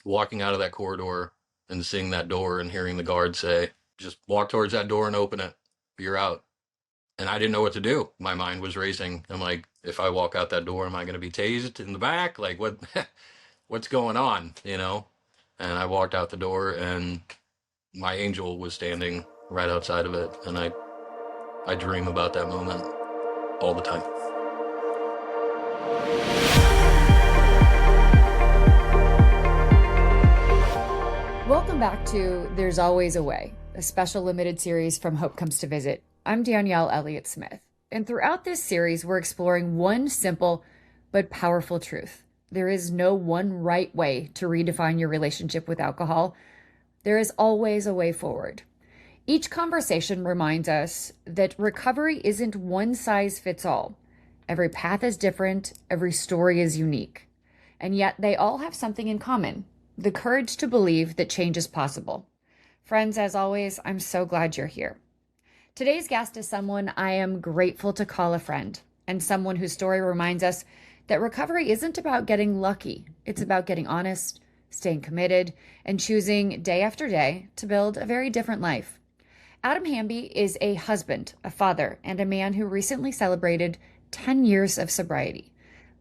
walking out of that corridor and seeing that door and hearing the guard say, just walk towards that door and open it. You're out. And I didn't know what to do. My mind was racing. I'm like, if I walk out that door, am I going to be tased in the back? Like, what, what's going on? And I walked out the door, and my angel was standing right outside of it. And I dream about that moment all the time. Welcome back to There's Always a Way, a special limited series from Hope Comes to Visit. I'm Danielle Elliott Smith, and throughout this series, we're exploring one simple but powerful truth. There is no one right way to redefine your relationship with alcohol. There is always a way forward. Each conversation reminds us that recovery isn't one size fits all. Every path is different, every story is unique, and yet they all have something in common: the courage to believe that change is possible. Friends, as always, I'm so glad you're here. Today's guest is someone I am grateful to call a friend, and someone whose story reminds us that recovery isn't about getting lucky. It's about getting honest, staying committed, and choosing day after day to build a very different life. Adam Hamby is a husband, a father, and a man who recently celebrated 10 years of sobriety.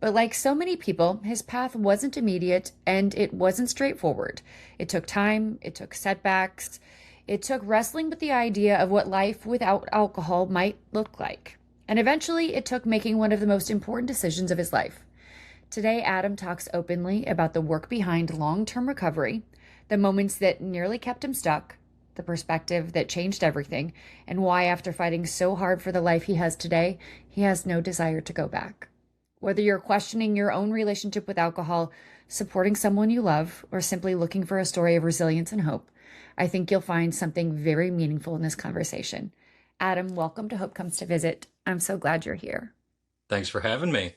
But like so many people, his path wasn't immediate and it wasn't straightforward. It took time, it took setbacks, it took wrestling with the idea of what life without alcohol might look like. And eventually it took making one of the most important decisions of his life. Today, Adam talks openly about the work behind long-term recovery, the moments that nearly kept him stuck, the perspective that changed everything, and why after fighting so hard for the life he has today, he has no desire to go back. Whether you're questioning your own relationship with alcohol, supporting someone you love, or simply looking for a story of resilience and hope, I think you'll find something very meaningful in this conversation. Adam, welcome to Hope Comes to Visit. I'm so glad you're here. Thanks for having me.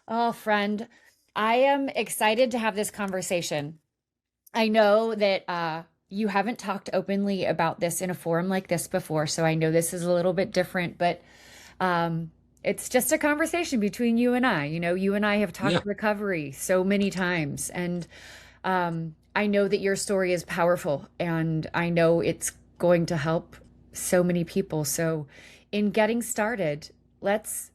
Oh, friend, I am excited to have this conversation. I know that you haven't talked openly about this in a forum like this before, so I know this is a little bit different, but it's just a conversation between you and I. You and I have talked recovery so many times, and I know that your story is powerful, and I know it's going to help so many people. So in getting started, let's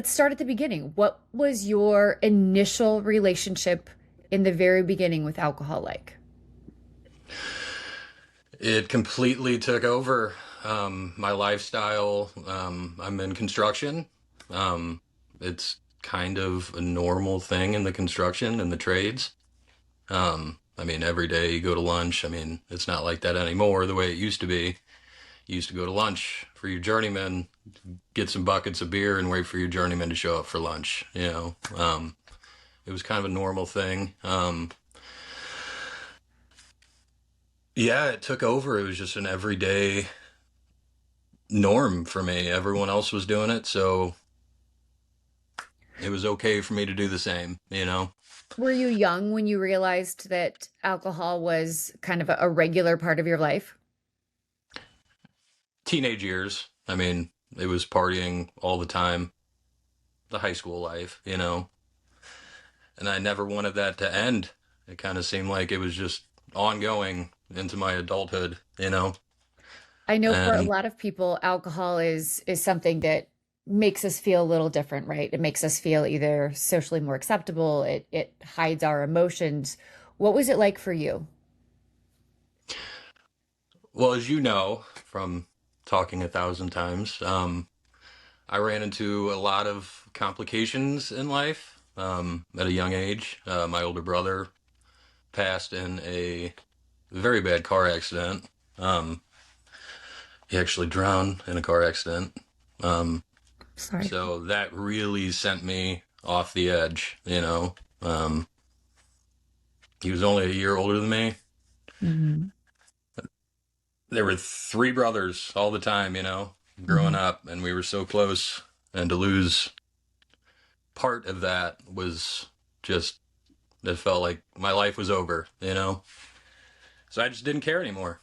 start at the beginning. What was your initial relationship in the very beginning with alcohol like? It completely took over my lifestyle. I'm in construction. It's kind of a normal thing in the construction and the trades. Every day you go to lunch. It's not like that anymore the way it used to be. You used to go to lunch for your journeyman, get some buckets of beer and wait for your journeyman to show up for lunch. It was kind of a normal thing. It took over. It was just an everyday norm for me. Everyone else was doing it, so it was okay for me to do the same. Were you young when you realized that alcohol was kind of a regular part of your life? Teenage years. It was partying all the time. The high school life. And I never wanted that to end. It kind of seemed like it was just ongoing into my adulthood. I know for a And lot of people, alcohol is something that makes us feel a little different, right? It makes us feel either socially more acceptable, it hides our emotions. What was it like for you? well, as you know from talking 1,000 times, I ran into a lot of complications in life at a young age. My older brother passed in a very bad car accident. Um, he actually drowned in a car accident. Um, Sorry. so that really sent me off the edge. Um, he was only a year older than me. Hmm. There were three brothers all the time, growing Hmm. up, and we were so close. And to lose part of that was just, it felt like my life was over. So I just didn't care anymore.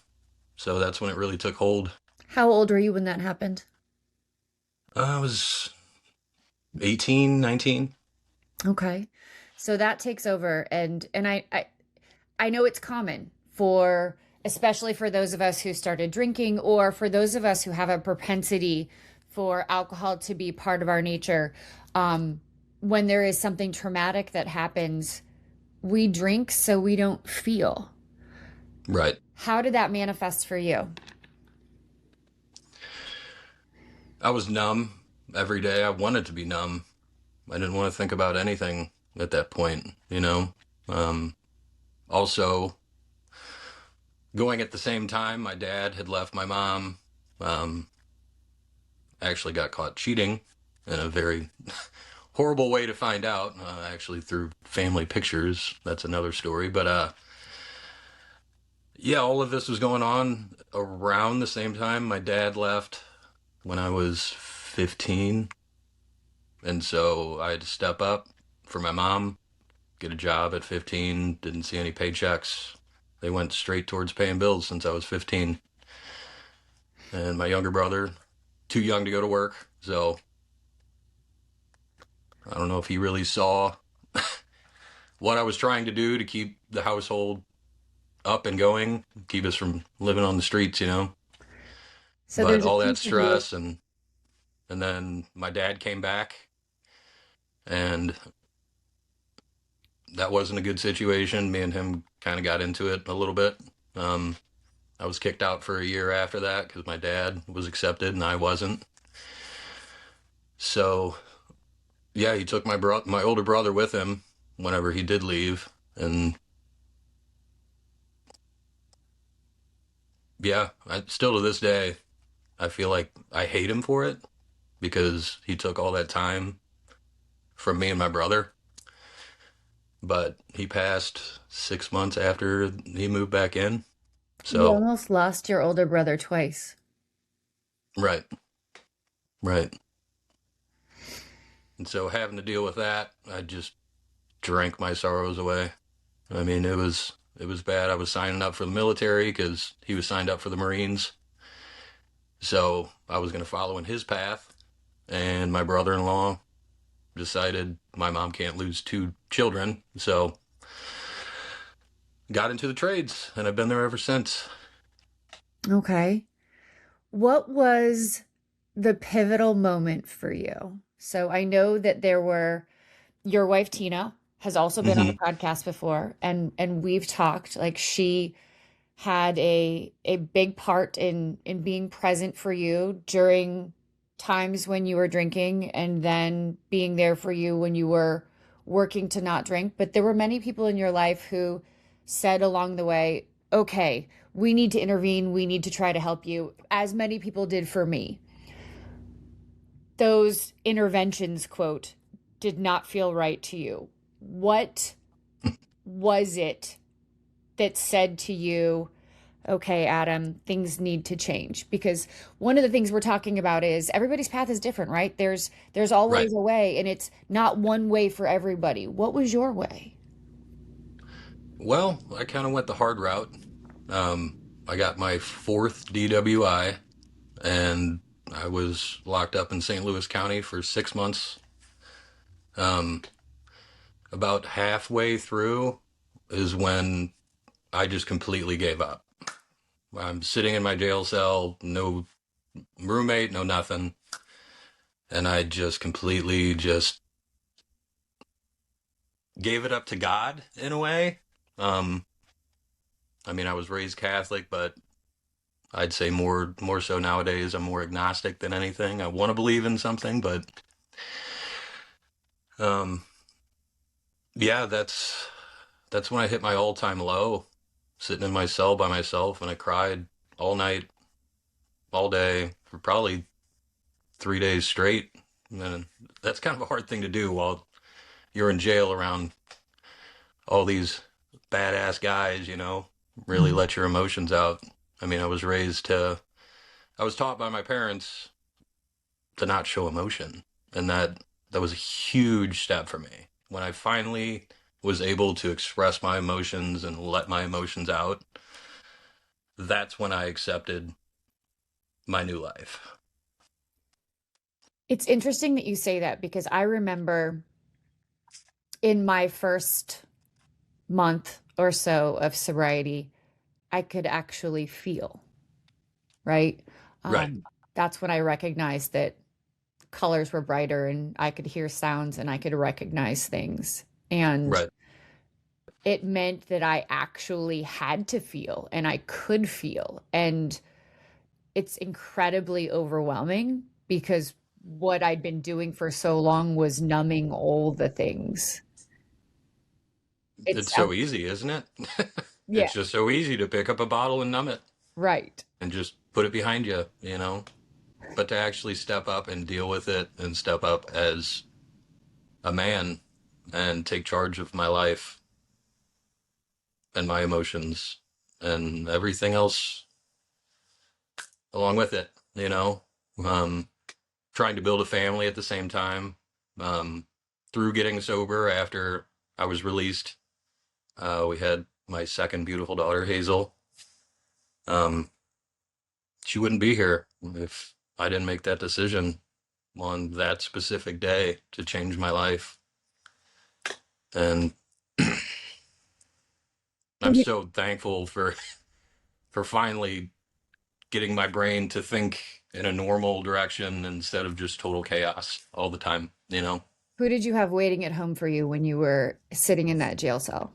So that's when it really took hold. How old were you when that happened? I was 18, 19. Okay. So that takes over, and I know it's common for, especially for those of us who started drinking, or for those of us who have a propensity for alcohol to be part of our nature. Um, when there is something traumatic that happens, we drink so we don't feel. Right. How did that manifest for you? I was numb every day. I wanted to be numb. I didn't want to think about anything at that point. Um, Also, going at the same time, my dad had left my mom. Um, actually got caught cheating in a very horrible way to find out, actually through family pictures. That's another story. But yeah, all of this was going on around the same time. My dad left when I was 15. And so I had to step up for my mom, get a job at 15, didn't see any paychecks. They went straight towards paying bills since I was 15. And my younger brother, too young to go to work. So I don't know if he really saw what I was trying to do to keep the household up and going, keep us from living on the streets. So But there's a all that piece of you. stress and then my dad came back and that wasn't a good situation. Me and him kind of got into it a little bit. Um, I was kicked out for a year after that because my dad was accepted and I wasn't. So yeah, he took my older brother with him whenever he did leave, and yeah, I still to this day I feel like I hate him for it because he took all that time from me and my brother. But he passed 6 months after he moved back in. You So almost lost your older brother twice. right, right. And so having to deal with that, I just drank my sorrows away. I mean, it was bad. I was signing up for the military because he was signed up for the Marines. So I was going to follow in his path. And my brother-in-law decided my mom can't lose two children. So got into the trades and I've been there ever since. Okay. What was the pivotal moment for you? So I know that there were, your wife Tina has also been on the Mm-hmm. podcast before, and we've talked, like, she had a big part in being present for you during times when you were drinking, and then being there for you when you were working to not drink. But there were many people in your life who said along the way, okay, we need to intervene, we need to try to help you, as many people did for me. Those interventions, quote, did not feel right to you. What was it that said to you, okay, Adam, things need to change? Because one of the things we're talking about is everybody's path is different, right? There's Right. always a way, and it's not one way for everybody. What was your way? Well, I kind of went the hard route. I got my fourth DWI and I was locked up in St. Louis County for 6 months. Um, about halfway through is when I just completely gave up. I'm sitting in my jail cell, no roommate, no nothing. And I just completely just gave it up to God in a way. Um, I mean, I was raised Catholic, but I'd say more so nowadays I'm more agnostic than anything. I want to believe in something, but um, yeah, that's when I hit my all-time low, sitting in my cell by myself, and I cried all night, all day for probably 3 days straight. And that's kind of a hard thing to do while you're in jail around all these badass guys. Really let your emotions out. I mean, I was taught by my parents to not show emotion, and that was a huge step for me. When I finally was able to express my emotions and let my emotions out, that's when I accepted my new life. It's interesting that you say that, because I remember In my first month or so of sobriety, I could actually feel, right? Right. Um, that's when I recognized that colors were brighter and I could hear sounds and I could recognize things. And Right. it meant that I actually had to feel and I could feel. And it's incredibly overwhelming because what I'd been doing for so long was numbing all the things. It It's so sounds, easy, isn't it? yeah, It's just so easy to pick up a bottle and numb it right. and just put it behind you, But to actually step up and deal with it and step up as a man and take charge of my life and my emotions and everything else along with it, um, trying to build a family at the same time, um, through getting sober after I was released. We had my second beautiful daughter, Hazel. Um, she wouldn't be here if I didn't make that decision on that specific day to change my life. And I'm so thankful for finally getting my brain to think in a normal direction instead of just total chaos all the time. Who did you have waiting at home for you when you were sitting in that jail cell?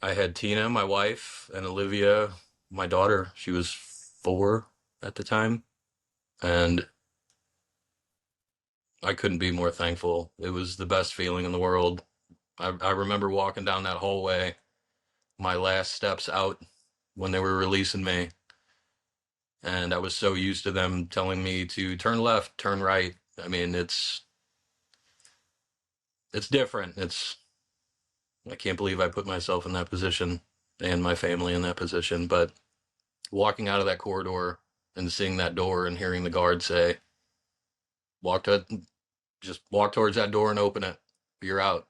I had Tina, my wife, and Olivia, my daughter. She was 4 at the time, and I couldn't be more thankful. It was the best feeling in the world. I remember walking down that hallway, my last steps out when they were releasing me, and I was so used to them telling me to turn left, turn right. I mean, it's different. I can't believe I put myself in that position and my family in that position, but walking out of that corridor and seeing that door and hearing the guard say, "Walk to just walk towards that door and open it. You're out."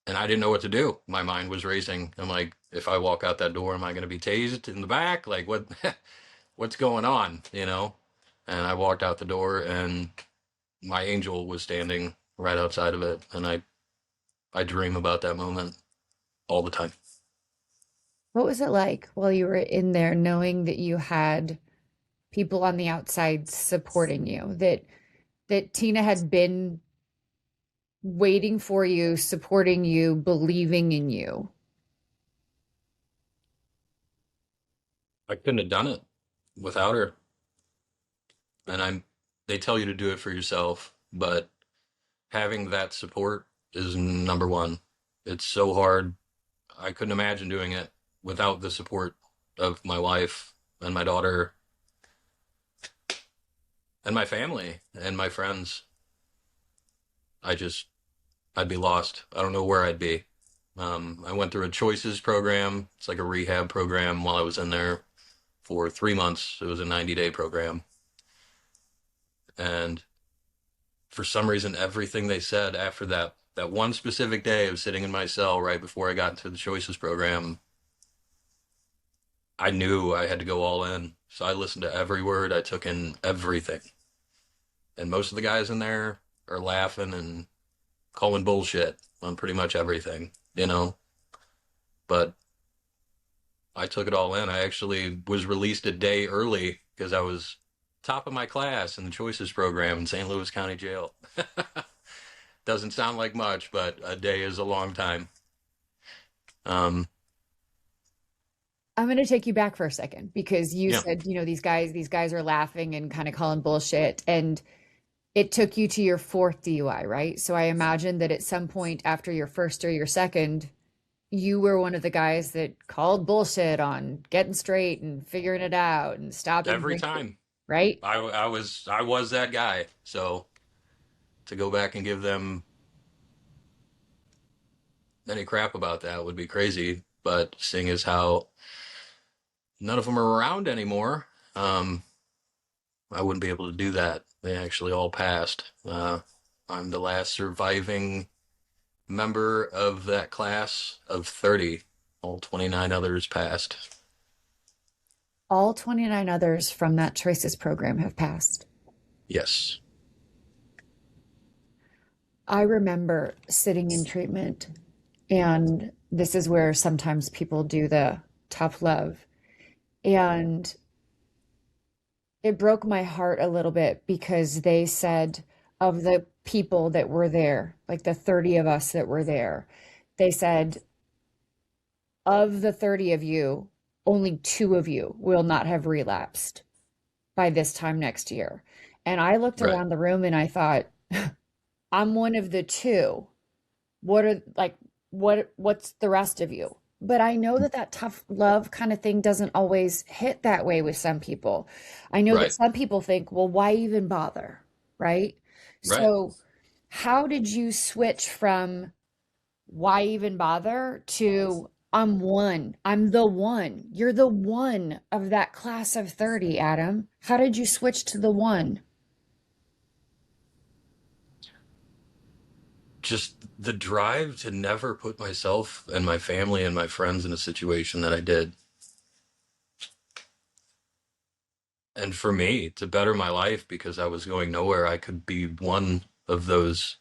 And I didn't know what to do. My mind was racing. I'm like, if I walk out that door, am I going to be tased in the back? Like what what's going on? And I walked out the door and my angel was standing right outside of it, and I dream about that moment all the time. What was it like while you were in there, knowing that you had people on the outside supporting you, that Tina had been waiting for you, supporting you, believing in you? I couldn't have done it without her. And they tell you to do it for yourself, but having that support is number one. It's so hard. I couldn't imagine doing it without the support of my wife and my daughter and my family and my friends. I just, I'd be lost. I don't know where I'd be. I went through a choices program. It's like a rehab program while I was in there for 3 months. It was a 90-day program. And for some reason, everything they said after that one specific day of sitting in my cell right before I got into the choices program, I knew I had to go all in. So I listened to every word. I took in everything. And most of the guys in there are laughing and calling bullshit on pretty much everything. But I took it all in. I actually was released a day early because I was top of my class in the choices program in St. Louis County Jail. Doesn't sound like much, but a day is a long time. Um, I'm going to take you back for a second because you yeah, said, these guys are laughing and kind of calling bullshit. And it took you to your fourth DUI, right? So I imagine that at some point after your first or your second, you were one of the guys that called bullshit on getting straight and figuring it out and stopping every drinking, time. right? I was that guy. So to go back and give them any crap about that would be crazy. But seeing as how none of them are around anymore, um, I wouldn't be able to do that. They actually all passed. I'm the last surviving member of that class of 30. All 29 others passed. All 29 others from that choices program have passed. Yes. I remember sitting in treatment, and this is where sometimes people do the tough love. And it broke my heart a little bit because they said, of the people that were there, like the 30 of us that were there, they said, of the 30 of you, only two of you will not have relapsed by this time next year. And I looked Right. around the room and I thought, I'm one of the two. What are like what's the rest of you? But I know that that tough love kind of thing doesn't always hit that way with some people. I know that Right. some people think, well, why even bother? Right? Right. So how did you switch from why even bother to I'm one. I'm the one. You're the one of that class of 30, Adam. How did you switch to the one? Just the drive to never put myself and my family and my friends in a situation that I did. And for me, to better my life because I was going nowhere, I could be one of those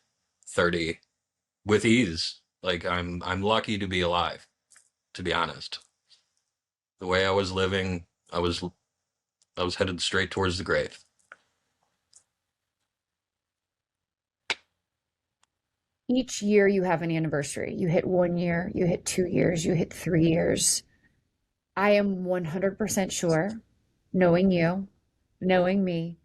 30 with ease. Like I'm lucky to be alive, to be honest. The way I was living, I was headed straight towards the grave. Each year you have an anniversary. You hit 1 year, you hit 2 years, you hit 3 years. I am 100% sure, knowing you, knowing me,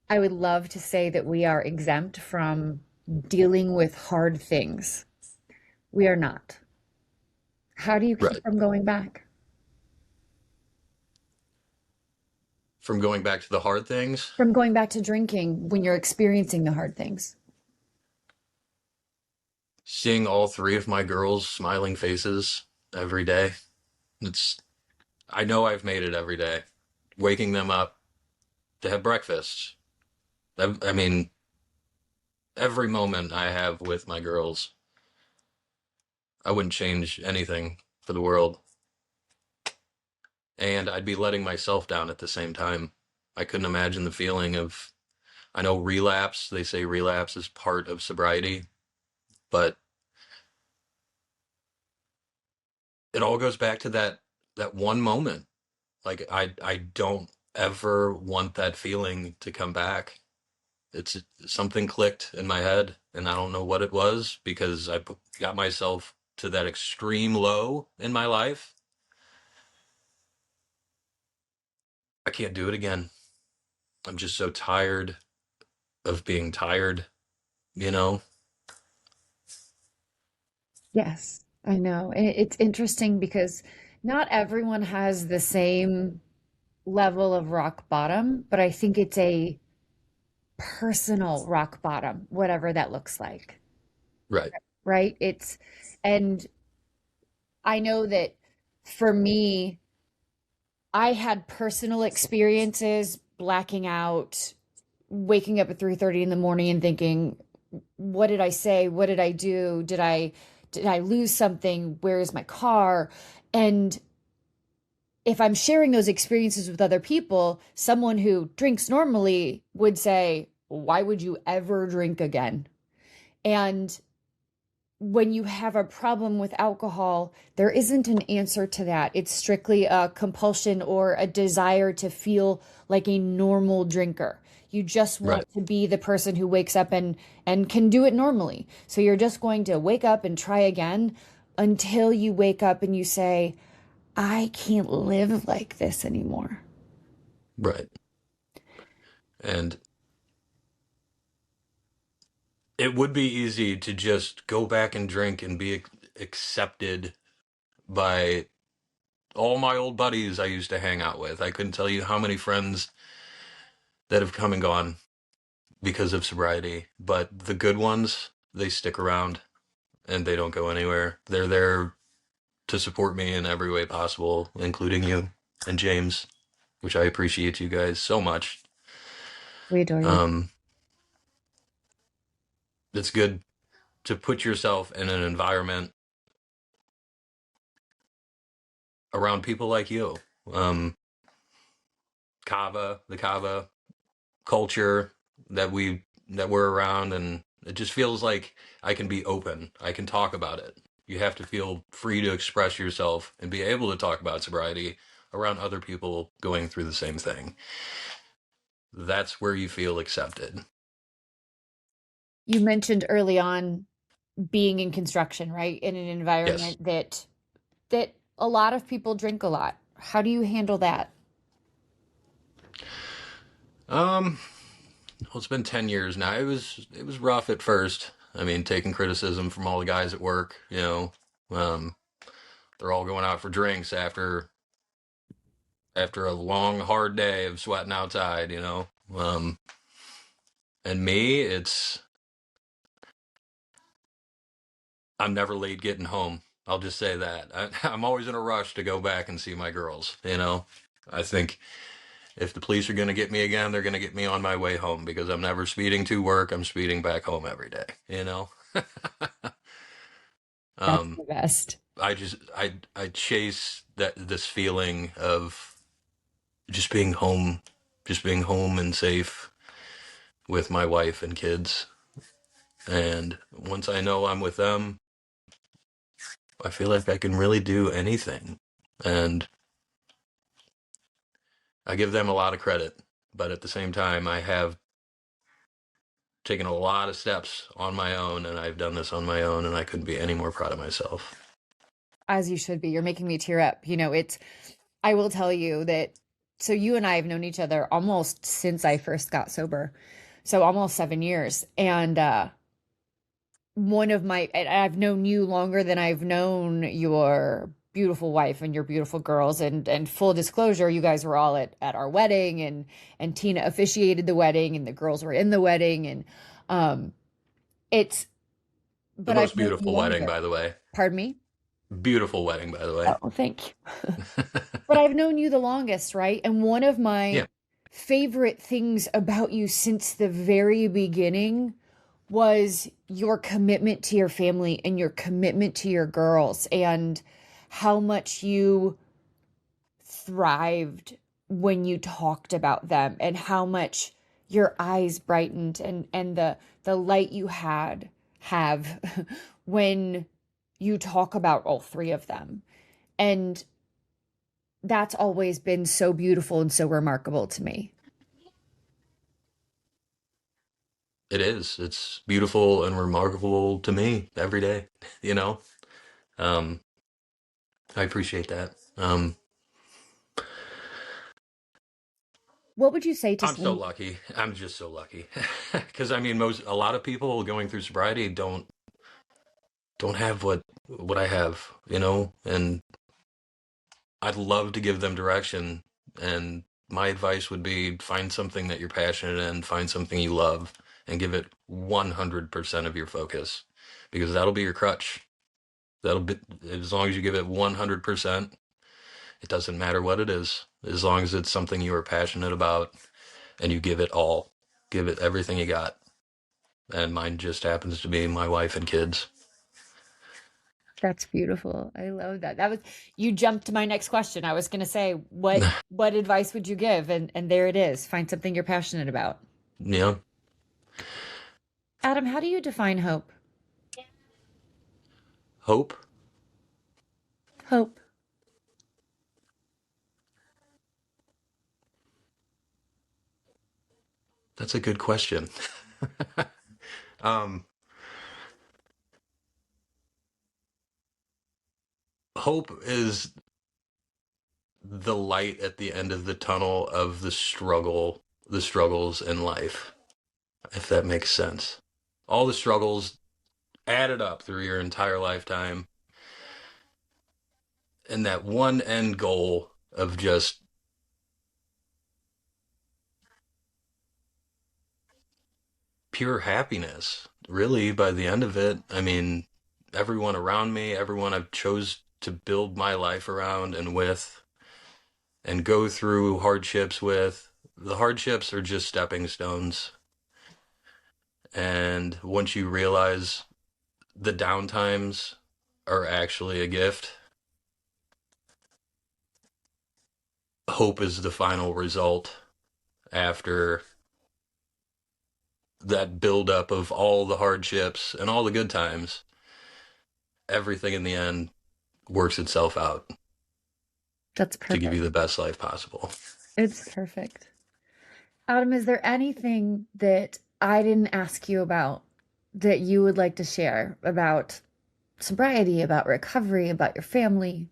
I would love to say that we are exempt from dealing with hard things. We are not. How do you keep Right. from going back? From going back to the hard things, From going back to drinking when you're experiencing the hard things? seeing all three of my girls' smiling faces every day. It's I know I've made it every day. Waking them up to have breakfast. I mean, every moment I have with my girls, I wouldn't change anything for the world. And I'd be letting myself down at the same time. I couldn't imagine the feeling of, I know relapse, they say relapse is part of sobriety, but it all goes back to that one moment. Like I don't ever want that feeling to come back. It's something clicked in my head and I don't know what it was because got myself to that extreme low in my life. I can't do it again. I'm just so tired of being tired, you know? Yes, I know. It's interesting because not everyone has the same level of rock bottom, but I think it's a personal rock bottom, whatever that looks like, Right. right? And I know that for me, I had personal experiences blacking out, waking up at 3:30 in the morning and thinking, what did I say? What did I do? Did I lose something? Where is my car? And if I'm sharing those experiences with other people, someone who drinks normally would say, why would you ever drink again? And when you have a problem with alcohol, there isn't an answer to that. It's strictly a compulsion or a desire to feel like a normal drinker. You just Right. want to be the person who wakes up and can do it normally. So you're just going to wake up and try again until you wake up and you say, I can't live like this anymore. Right. And it would be easy to just go back and drink and be accepted by all my old buddies I used to hang out with. I couldn't tell you how many friends that have come and gone because of sobriety, but the good ones, they stick around and they don't go anywhere. They're there to support me in every way possible, including you and James, which I appreciate you guys so much. We adore you. Um, it's good to put yourself in an environment around people like you. Um, the Kava culture that we're around, and It just feels like I can be open. I can talk about it. You have to feel free to express yourself and be able to talk about sobriety around other people going through the same thing. That's where you feel accepted. You mentioned early on being in construction, right? In an Yes. environment that a lot of people drink a lot. How do you handle that? Um, well, it's been 10 years now. It was rough at first. I mean, taking criticism from all the guys at work, um, they're all going out for drinks after a long, hard day of sweating outside. And me, I'm never late getting home. I'll just say that. I'm always in a rush to go back and see my girls. I think if the police are going to get me again, they're going to get me on my way home because I'm never speeding to work. I'm speeding back home every day. That's Um, the best. I chase this feeling of just being home, just being home and safe with my wife and kids. And once I know I'm with them, I feel like I can really do anything. And I give them a lot of credit, but at the same time, I have taken a lot of steps on my own, and I've done this on my own, and I couldn't be any more proud of myself. As you should be. You're making me tear up. I will tell you that, so you and I have known each other almost since I first got sober. So almost 7 years. And and I've known you longer than I've known your beautiful wife and your beautiful girls. And full disclosure, you guys were all at our wedding, and Tina officiated the wedding and the girls were in the wedding. And um it's, The but I've most known you beautiful wedding, longer. by the way. Pardon me? Beautiful wedding, by the way. Oh, thank you. But I've known you the longest, right? And one of my Yeah, favorite things about you since the very beginning was your commitment to your family and your commitment to your girls, and how much you thrived when you talked about them, and how much your eyes brightened, and the light you have when you talk about all three of them. And that's always been so beautiful and so remarkable to me. it is. It's beautiful and remarkable to me every day, you know? Um, I appreciate that. What would you say to I'm so some? lucky. I'm just so lucky. Because I mean, a lot of people going through sobriety don't have what I have. And I'd love to give them direction. And my advice would be find something that you're passionate in, find something you love, and give it 100% of your focus because that'll be your crutch. That'll be, as long as you give it 100%, it doesn't matter what it is, as long as it's something you are passionate about and you give it all, give it everything you got. And mine just happens to be my wife and kids. That's beautiful. I love that. You jumped to my next question. I was going to say, what advice would you give? And there it is. Find something you're passionate about. Yeah. Adam, how do you define hope? Hope? Hope. That's a good question. um, Hope is the light at the end of the tunnel of the struggles in life, if that makes sense. All the struggles added up through your entire lifetime, and that one end goal of just pure happiness. Really, by the end of it, I mean, everyone around me, everyone I've chose to build my life around and with, and go through hardships with. The hardships are just stepping stones. And once you realize the downtimes are actually a gift, hope is the final result after that buildup of all the hardships and all the good times, everything in the end works itself out That's to give you perfect. the best life possible. It's perfect. Adam, is there anything that I didn't ask you about that you would like to share about sobriety, about recovery, about your family?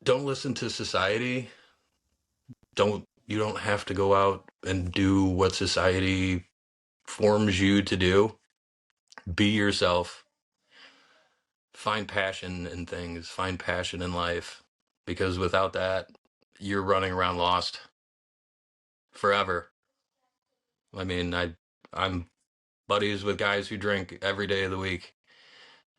Don't listen to society. You don't have to go out and do what society forms you to do. Be yourself. Find passion in things. Find passion in life. Because without that, you're running around lost forever. I mean, I'm buddies with guys who drink every day of the week.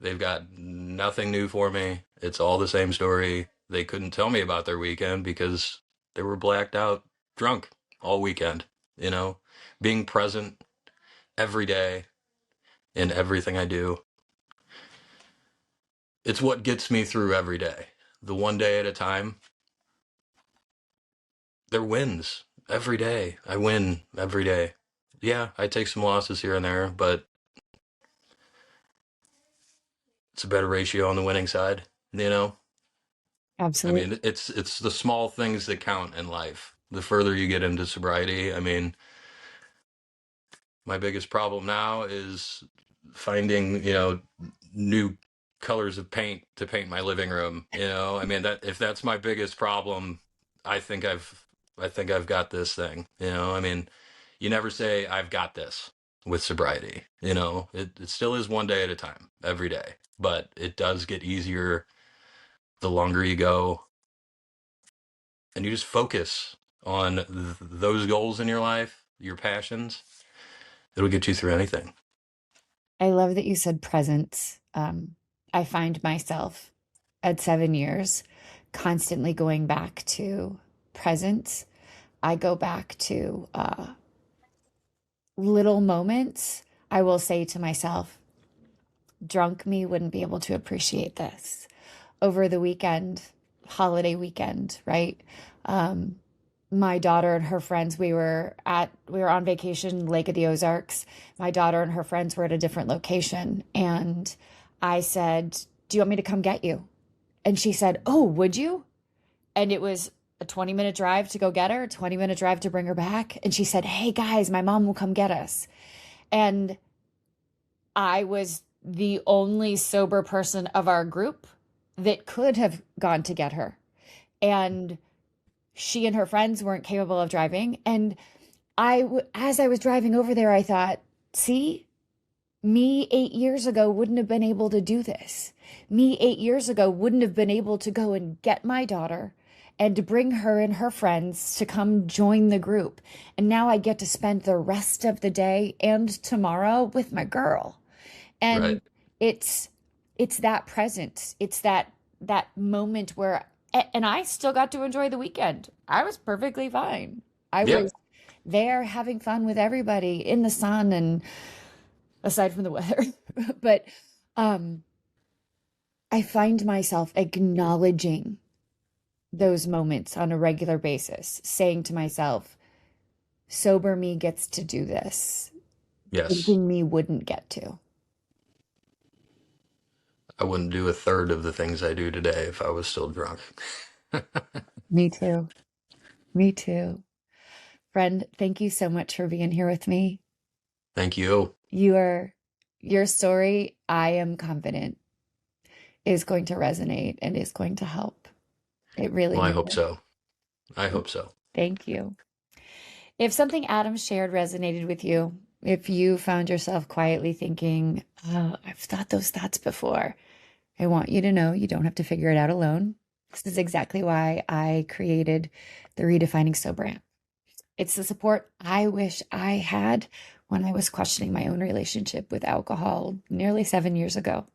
They've got nothing new for me. It's all the same story. They couldn't tell me about their weekend because they were blacked out drunk all weekend. You know, being present every day in everything I do. It's what gets me through every day. The one day at a time. They're wins every day. I win every day. Yeah, I take some losses here and there, but it's a better ratio on the winning side, you know? I Absolutely. mean, it's the small things that count in life. The further you get into sobriety, I mean, my biggest problem now is finding, new colors of paint to paint my living room, you know? I mean, that if that's my biggest problem, I think I've got this thing, you know? I mean, you never say I've got this with sobriety, you know? It still is one day at a time, every day, but it does get easier the longer you go, and you just focus on those goals in your life, your passions. It'll get you through anything. I love that you said presence. I find myself at 7 years constantly going back to presence. I go back to little moments. I will say to myself, drunk me wouldn't be able to appreciate this. Over the weekend, holiday weekend, right? Um, my daughter and her friends, we were on vacation, Lake of the Ozarks. My daughter and her friends were at a different location. And I said, "Do you want me to come get you?" And she said, "Oh, would you?" And it was a 20-minute drive to go get her, a 20-minute drive to bring her back. And she said, "Hey guys, my mom will come get us." And I was the only sober person of our group that could have gone to get her. And she and her friends weren't capable of driving. And as I was driving over there, I thought, see, me 8 years ago wouldn't have been able to do this. Me 8 years ago wouldn't have been able to go and get my daughter and to bring her and her friends to come join the group. And now I get to spend the rest of the day and tomorrow with my girl. Right. And it's it's that presence. It's that moment where and I still got to enjoy the weekend. I was perfectly fine. I Yeah. was there having fun with everybody in the sun and aside from the weather. But um I find myself acknowledging those moments on a regular basis, saying to myself, sober me gets to do this. Yes. Drinking me wouldn't get to. I wouldn't do a third of the things I do today if I was still drunk. Me too. Me too. Friend, thank you so much for being here with me. Thank you. Your story, I am confident, is going to resonate and is going to help. It really Well, I will. hope so. I hope so. Thank you. If something Adam shared resonated with you, if you found yourself quietly thinking, oh, I've thought those thoughts before, I want you to know you don't have to figure it out alone. This is exactly why I created the Redefining Sober app. It's the support I wish I had when I was questioning my own relationship with alcohol nearly 7 years ago.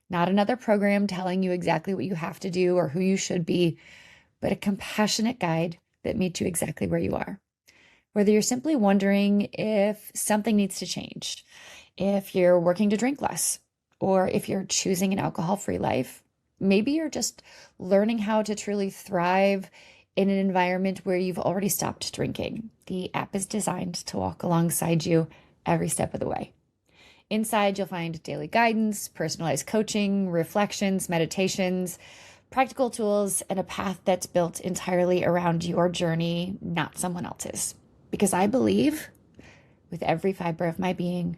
Not another program telling you exactly what you have to do or who you should be, but a compassionate guide that meets you exactly where you are. Whether you're simply wondering if something needs to change, if you're working to drink less, or if you're choosing an alcohol-free life, maybe you're just learning how to truly thrive in an environment where you've already stopped drinking. The app is designed to walk alongside you every step of the way. Inside, you'll find daily guidance, personalized coaching, reflections, meditations, practical tools, and a path that's built entirely around your journey, not someone else's. Because I believe, with every fiber of my being,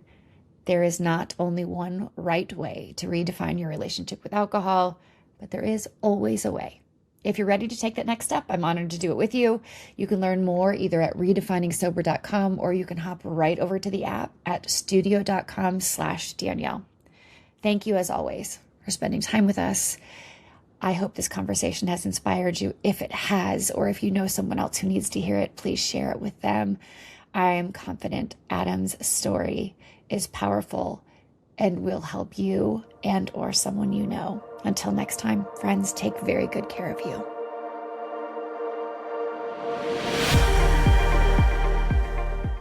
there is not only one right way to redefine your relationship with alcohol, but there is always a way. If you're ready to take that next step, I'm honored to do it with you. You can learn more either at redefiningsober.com, or you can hop right over to the app at studio.com/Danielle. Thank you as always for spending time with us. I hope this conversation has inspired you. If it has, or if you know someone else who needs to hear it, please share it with them. I am confident Adam's story is powerful and will help you and or someone you know. Until next time, friends, take very good care of you.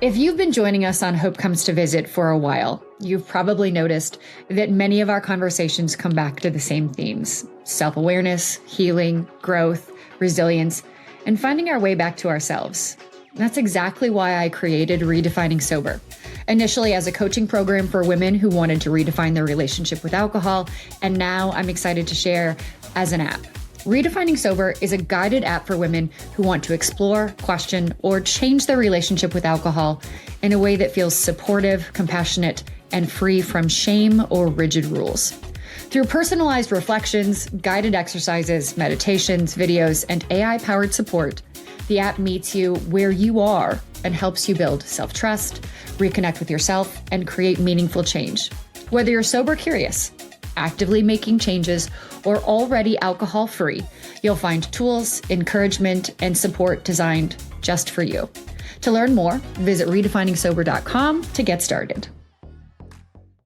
If you've been joining us on Hope Comes to Visit for a while, you've probably noticed that many of our conversations come back to the same themes: self-awareness, healing, growth, resilience, and finding our way back to ourselves. That's exactly why I created Redefining Sober, initially as a coaching program for women who wanted to redefine their relationship with alcohol, and now I'm excited to share as an app. Redefining Sober is a guided app for women who want to explore, question, or change their relationship with alcohol in a way that feels supportive, compassionate, and free from shame or rigid rules. Through personalized reflections, guided exercises, meditations, videos, and AI-powered support, the app meets you where you are and helps you build self-trust, reconnect with yourself, and create meaningful change. Whether you're sober curious, actively making changes, or already alcohol-free, you'll find tools, encouragement, and support designed just for you. To learn more, visit redefiningsober.com to get started.